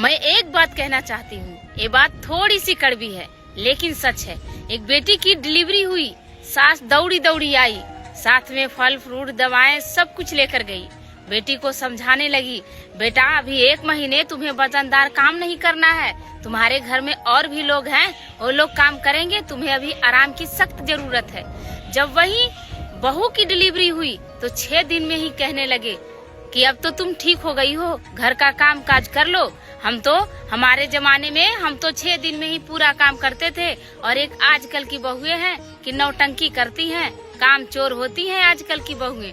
मैं एक बात कहना चाहती हूँ, ये बात थोड़ी सी कड़वी है लेकिन सच है। एक बेटी की डिलीवरी हुई, सास दौड़ी दौड़ी आई, साथ में फल फ्रूट दवाएं सब कुछ लेकर गई। बेटी को समझाने लगी, बेटा अभी 1 महीने तुम्हें वजनदार काम नहीं करना है, तुम्हारे घर में और भी लोग हैं, वो लोग काम करेंगे, तुम्हें अभी आराम की सख्त जरूरत है। जब वही बहू की डिलीवरी हुई तो 6 दिन में ही कहने लगे कि अब तो तुम ठीक हो गई हो, घर का काम काज कर लो। हमारे जमाने में हम तो 6 दिन में ही पूरा काम करते थे, और एक आजकल की बहुएं हैं कि नौटंकी करती हैं, काम चोर होती हैं आजकल की बहुएं।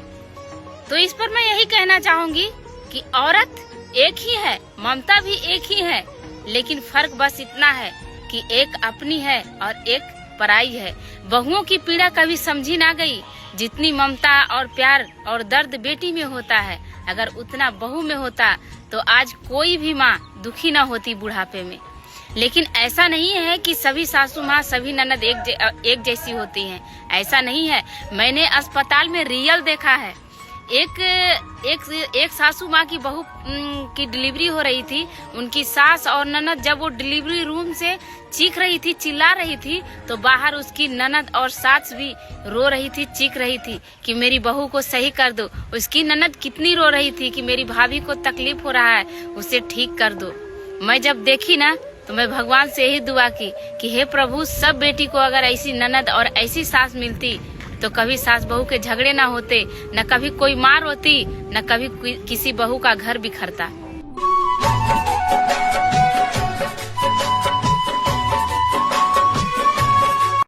तो इस पर मैं यही कहना चाहूंगी कि औरत एक ही है, ममता भी एक ही है, लेकिन फर्क बस इतना है कि एक अपनी है और एक पराई है। बहुओं की पीड़ा कभी समझी ना गई, जितनी ममता और प्यार और दर्द बेटी में होता है, अगर उतना बहू में होता तो आज कोई भी माँ दुखी ना होती बुढ़ापे में। लेकिन ऐसा नहीं है कि सभी सासू माँ सभी ननद एक जैसी होती हैं, ऐसा नहीं है। मैंने अस्पताल में रियल देखा है। एक सासू माँ की बहू की डिलीवरी हो रही थी, उनकी सास और ननद जब वो डिलीवरी रूम से चीख रही थी, चिल्ला रही थी, तो बाहर उसकी ननद और सास भी रो रही थी, चीख रही थी कि मेरी बहू को सही कर दो। उसकी ननद कितनी रो रही थी कि मेरी भाभी को तकलीफ हो रहा है, उसे ठीक कर दो। मैं जब देखी ना तो मैं भगवान से यही दुआ की कि हे प्रभु, सब बेटी को अगर ऐसी ननद और ऐसी सास मिलती तो कभी सास बहू के झगड़े ना होते, न कभी कोई मार होती, न कभी किसी बहू का घर बिखरता।